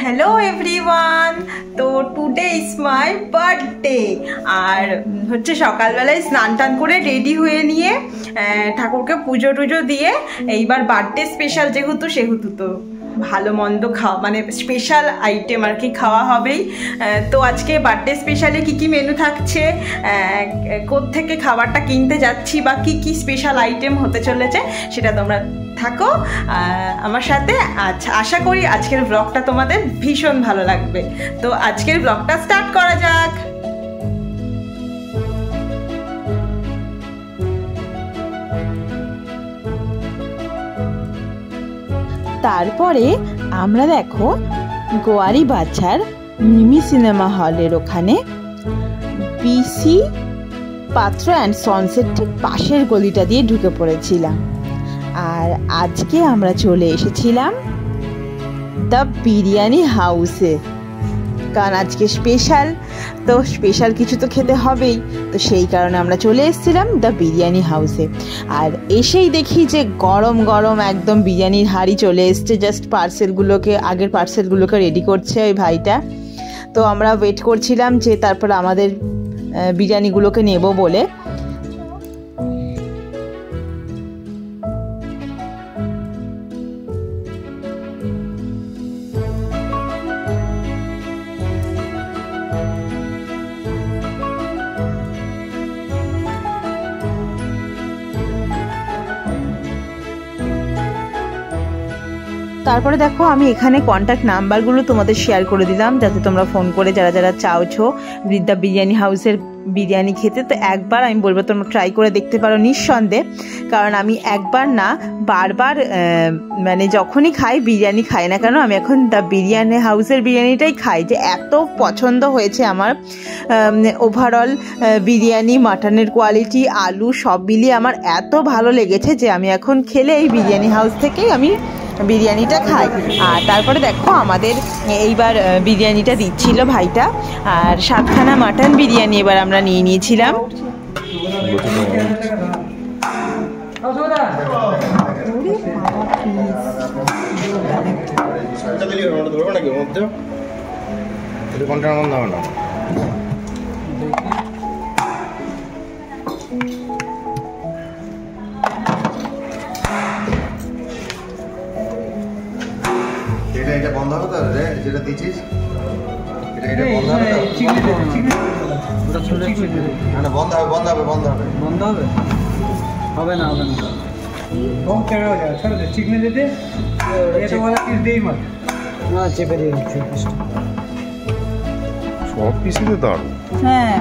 Hello everyone, তো today is my birthday. আর হচ্ছে সকালবেলায় স্নান টান করে রেডি হয়ে নিয়ে ঠাকুরকে পুজো টুজো দিয়ে এইবার বার্থডে স্পেশাল সেহেতু তো ভালো মন্দ খাওয়া মানে স্পেশাল আইটেম আর কি খাওয়া হবেই। তো আজকে বার্থডে স্পেশালে কি কি মেনু থাকছে, কোত্থেকে খাবারটা কিনতে যাচ্ছি বা কি কি স্পেশাল আইটেম হতে চলেছে সেটা তোমরা থাকো আমার সাথে। আচ্ছা, আশা করি আজকের ব্লগটা তোমাদের ভীষণ ভালো লাগবে। তো আজকের ব্লগটা স্টার্ট করা যাক। তারপরে আমরা দেখো গোয়ারি বাজার মিমি সিনেমা হলের ওখানে বিসি পাত্র অ্যান্ড সনসেট পাশের গলিটা দিয়ে ঢুকে পড়েছিলাম। আর আজকে আমরা চলে এসেছিলাম দ্য বিরিয়ানি হাউসে, কারণ আজকে স্পেশাল, তো স্পেশাল কিছু তো খেতে হবেই। তো সেই কারণে আমরা চলে এসেছিলাম দ্য বিরিয়ানি হাউসে। আর এসেই দেখি যে গরম গরম একদম বিরিয়ানির হাঁড়ি চলে এসছে। জাস্ট আগের পার্সেলগুলোকে রেডি করছে ওই ভাইটা। তো আমরা ওয়েট করছিলাম যে তারপর আমাদের বিরিয়ানিগুলোকে নেব বলে। তারপরে দেখো আমি এখানে কন্ট্যাক্ট নাম্বারগুলো তোমাদের শেয়ার করে দিলাম, যাতে তোমরা ফোন করে যারা যারা চাওছো দ্য বিরিয়ানি হাউসের বিরিয়ানি খেতে, তো একবার আমি বলবো তোমরা ট্রাই করে দেখতে পারো নিঃসন্দেহে। কারণ আমি একবার না বারবার মানে যখনই খাই বিরিয়ানি খাই না কেন, আমি এখন দ্য বিরিয়ানি হাউসের বিরিয়ানিটাই খাই। যে এত পছন্দ হয়েছে আমার ওভারঅল বিরিয়ানি, মাটনের কোয়ালিটি, আলু সব মিলিয়ে আমার এত ভালো লেগেছে যে আমি এখন খেলে এই বিরিয়ানি হাউস থেকেই আমি বিরিয়ানিটা খাই। আর তারপরে দেখো আমাদের এইবার বিরিয়ানিটা দিচ্ছিল ভাইটা, আর 7খানা মাটন বিরিয়ানি এবার আমরা নিয়ে নিয়েছিলাম। এটা বন্ধ হবে তো রে, যেটা দিছিস এটা বন্ধ হবে তো? না বন্ধ হবে হবে না बहुत क्या हो जाएगा सर, ठीक नहीं देते ये तो वाला पीस दे ही मत ना, চেপে দিয়ে দিচ্ছি পিসটা। সব পিসই তো দাও। হ্যাঁ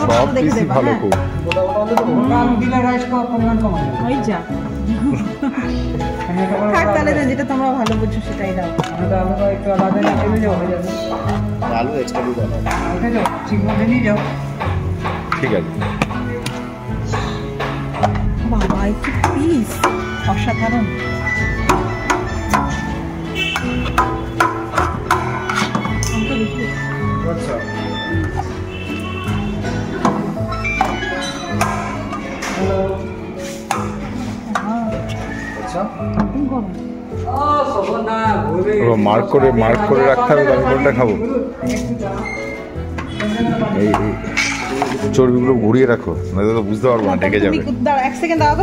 সব পিসই ভালো খুব। গোটা হলে তো গোটা আলু দিলে রাইস করার পরিমাণ কম হবে। ওই যা থাক তাহলে, যেটা তোমরা ভালো বুঝছো সেটাই দাও। আমাদের আলুটা একটু আলাদা নিয়ে যাও, হয়ে যাবে। আলু এক্সট্রা দিতে হবে। ওটা যাও ঠিক মতো নিয়ে যাও। ঠিক আছে। বাবা একটু পিস অসাধারণ। আচ্ছা মার্ক করে রাখতে হবে। আমি কোনটা খাবো? এই চর্বিগুলো ঘুরিয়ে রাখো, নয়তো তো বুঝতে পারবো না, ঢেকে যাবে। এক সেকেন্ড দাও।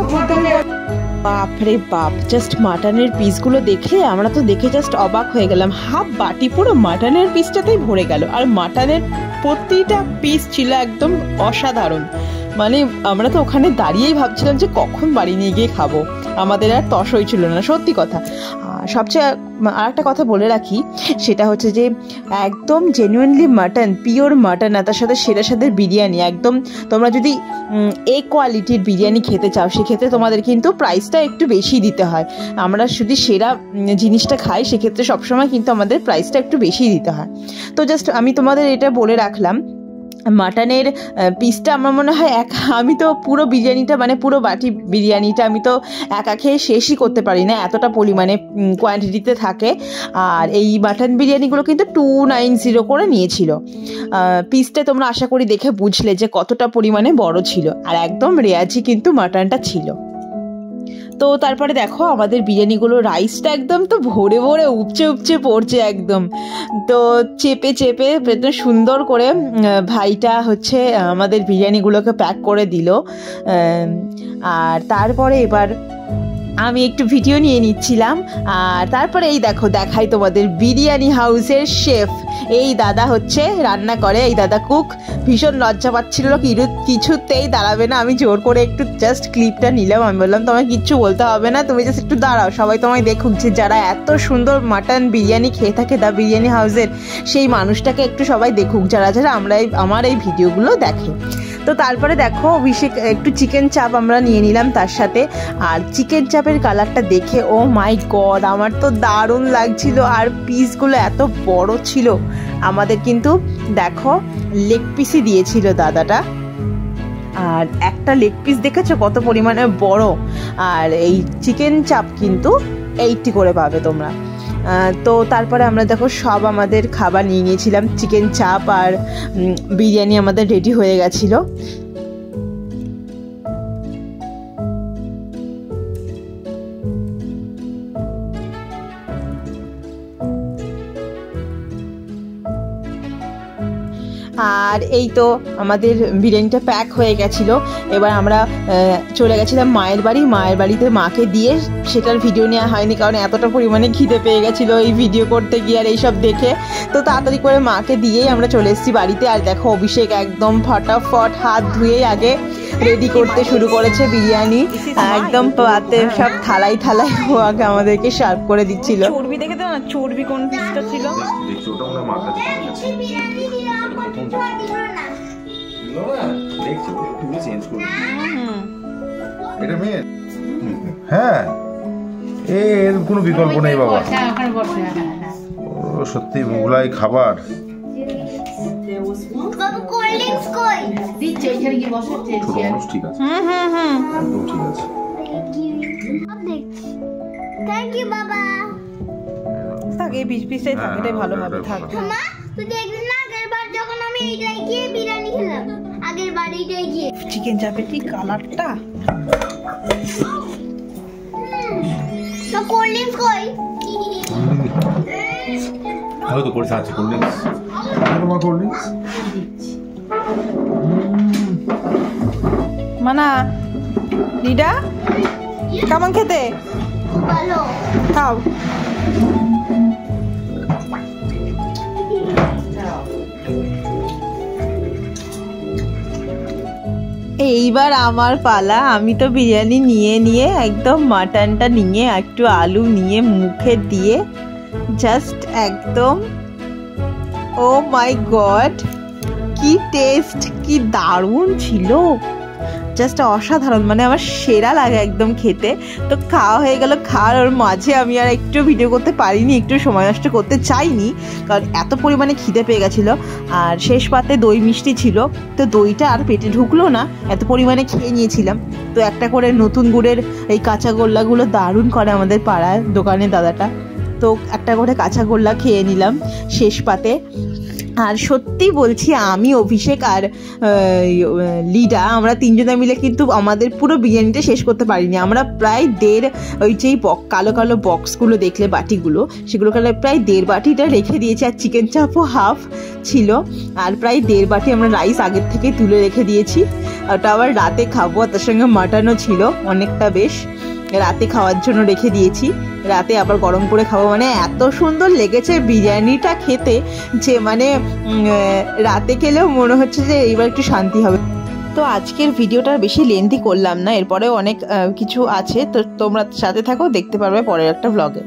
বাপরে বাপ, জাস্ট মাটনের পিসগুলো দেখে আমরা তো দেখে জাস্ট অবাক হয়ে গেলাম। হাফ বাটি পুরো মাটনের পিসটাতেই ভরে গেল। আর মাটনের প্রতিটা পিস ছিল একদম অসাধারণ। মানে আমরা তো ওখানে দাঁড়িয়েই ভাবছিলাম যে কখন বাড়ি নিয়ে গিয়ে খাবো, আমাদের আর তস হয়েছিল না, সত্যি কথা। সবচেয়ে আর একটা কথা বলে রাখি, সেটা হচ্ছে যে একদম জেনুইনলি মাটন, পিওর মাটন, আর তার সাথে সেটার সাথে বিরিয়ানি একদম। তোমরা যদি এই কোয়ালিটির বিরিয়ানি খেতে চাও সেক্ষেত্রে তোমাদের কিন্তু প্রাইসটা একটু বেশি দিতে হয়। আমরা যদি সেরা জিনিসটা খাই সেক্ষেত্রে সবসময় কিন্তু আমাদের প্রাইসটা একটু বেশি দিতে হয়। তো জাস্ট আমি তোমাদের এটা বলে রাখলাম। মাটনের পিসটা আমার মনে হয় আমি তো পুরো বিরিয়ানিটা মানে পুরো বাটি বিরিয়ানিটা আমি তো একা খেয়ে শেষই করতে পারি না, এতটা পরিমাণে কোয়ান্টিটিতে থাকে। আর এই মাটন বিরিয়ানিগুলো কিন্তু 290 করে নিয়েছিল। পিসটা তোমরা আশা করি দেখে বুঝলে যে কতটা পরিমাণে বড় ছিল, আর একদম রেয়াজি কিন্তু মাটনটা ছিল। তো তারপরে দেখো আমাদের বিরিয়ানিগুলো রাইসটা একদম তো ভরে ভরে উপচে উপচে পড়ছে একদম। তো চেপে চেপে একদম সুন্দর করে ভাইটা হচ্ছে আমাদের বিরিয়ানিগুলোকে প্যাক করে দিল। আর তারপরে এবার আমি একটু ভিডিও নিয়ে নিচ্ছিলাম। আর তারপরে এই দেখো দেখাই তোমাদের বিরিয়ানি হাউসের শেফ, এই দাদা হচ্ছে রান্না করে, এই দাদা কুক। ভীষণ লজ্জা পাচ্ছিল, কিছুতেই দাঁড়াবে না। আমি জোর করে একটু জাস্ট ক্লিপটা নিলাম। আমি বললাম তোমায় কিচ্ছু বলতে হবে না, তুমি জাস্ট একটু দাঁড়াও, সবাই তোমায় দেখুক যে যারা এত সুন্দর মাটন বিরিয়ানি খেয়ে থাকে দা বিরিয়ানি হাউসের, সেই মানুষটাকে একটু সবাই দেখুক যারা যারা আমার এই ভিডিওগুলো দেখে। তো তারপরে দেখো অভিষেক একটু চিকেন চাপ আমরা নিয়ে নিলাম তার সাথে। আর চিকেন চাপের কালারটা দেখে ও মাই গড আমার তো দারুণ লাগছিল। আর পিসগুলো এত বড় ছিল। আমাদের কিন্তু দেখো লেগ পিসই দিয়েছিল দাদাটা। আর একটা লেগ পিস দেখেছো কত পরিমাণে বড়। আর এই চিকেন চাপ কিন্তু 80 করে পাবে তোমরা। তো তারপরে আমরা দেখো সব আমাদের খাবার নিয়ে নিয়েছিলাম, চিকেন চাপ আর বিরিয়ানি আমাদের রেডি হয়ে গেছিলো। আর এই তো আমাদের বিরিয়ানিটা প্যাক হয়ে গেছিলো। এবার আমরা চলে গেছিলাম মায়ের বাড়ি। মায়ের বাড়িতে মাকে দিয়ে, সেটার ভিডিও নেওয়া হয়নি কারণ এতটা পরিমাণে খিদে পেয়ে গেছিলো এই ভিডিও করতে গিয়ে আর এইসব দেখে। তো তাড়াতাড়ি করে মাকে দিয়েই আমরা চলে এসেছি বাড়িতে। আর দেখো অভিষেক একদম ফটাফট হাত ধুয়েই আগে রেডি করতে শুরু করেছে বিরিয়ানি। একদম পাতে সব থালাই থালাই ও আগে আমাদেরকে সার্ভ করে দিচ্ছিল। চর্বি দেখে তো না, চর্বি কোন পিসটা ছিল? হ্যাঁ এর কোনো বিকল্প নেই বাবা, ও সত্যি মোগলাই খাবার। ঠিক আছে, একদম ঠিক আছে। থ্যাংক ইউ বাবা। থাক এই পিসটাই থাক, এটাই ভালো হবে। থাক মা তুই দেখলি না আগেরবার যখন আমি এইটাই গিয়ে বিরিয়ানি খেলাম, আগের বার এইটাই গিয়ে চিকেন চাপের কি কালারটা। তো কোল্ড ড্রিঙ্কস কই? আমি তো করতে আছি কোল্ড ড্রিঙ্কস। তোমার কোল্ড ড্রিঙ্কস মানা লিডা কেমন খেতে? ভালো খাও। এইবার আমার পালা। আমি তো বিরিয়ানি নিয়ে একদম মাটনটা নিয়ে একটু আলু নিয়ে মুখে দিয়ে জাস্ট একদম, ও মাই গড কি টেস্ট, কি দারুণ ছিল, জাস্ট অসাধারণ। মানে আমার সেরা লাগে একদম খেতে। তো খাওয়া হয়ে গেল। খাওয়ার ওর মাঝে আমি আর একটু ভিডিও করতে পারিনি, একটু সময় নষ্ট করতে চাইনি কারণ এত পরিমাণে খিদে পেয়ে গেছিলো। আর শেষ পাতে দই মিষ্টি ছিল, তো দইটা আর পেটে ঢুকলো না, এত পরিমাণে খেয়ে নিয়েছিলাম। তো একটা করে নতুন গুড়ের এই কাঁচা গোল্লাগুলো দারুণ করে আমাদের পাড়ায় দোকানের দাদাটা, তো একটা করে কাঁচা গোল্লা খেয়ে নিলাম শেষ পাতে। আর সত্যি বলছি আমি অভিষেক আর লিডা আমরা তিনজনে মিলে কিন্তু আমাদের পুরো বিরিয়ানিটা শেষ করতে পারিনি। আমরা প্রায় ওই যেই কালো কালো বক্সগুলো দেখলে বাটিগুলো, সেগুলো প্রায় 1.5 বাটিটা রেখে দিয়েছি। আর চিকেন চাপও হাফ ছিল। আর প্রায় 1.5 বাটি আমরা রাইস আগের থেকে তুলে রেখে দিয়েছি। ওটা আবার রাতে খাবো, আর তার সঙ্গে মাটনও ছিল অনেকটা বেশ, রাতে খাওয়ার জন্য রেখে দিয়েছি। রাতে আবার গরম করে খাবো। মানে এত সুন্দর লেগেছে বিরিয়ানিটা খেতে যে মানে রাতে খেলেও মনে হচ্ছে যে এইবার একটু শান্তি হবে। তো আজকের ভিডিওটা বেশি লেন্থি করলাম না, এরপরেও অনেক কিছু আছে। তো তোমরা সাথে থাকো, দেখতে পারবে পরের একটা ব্লগে।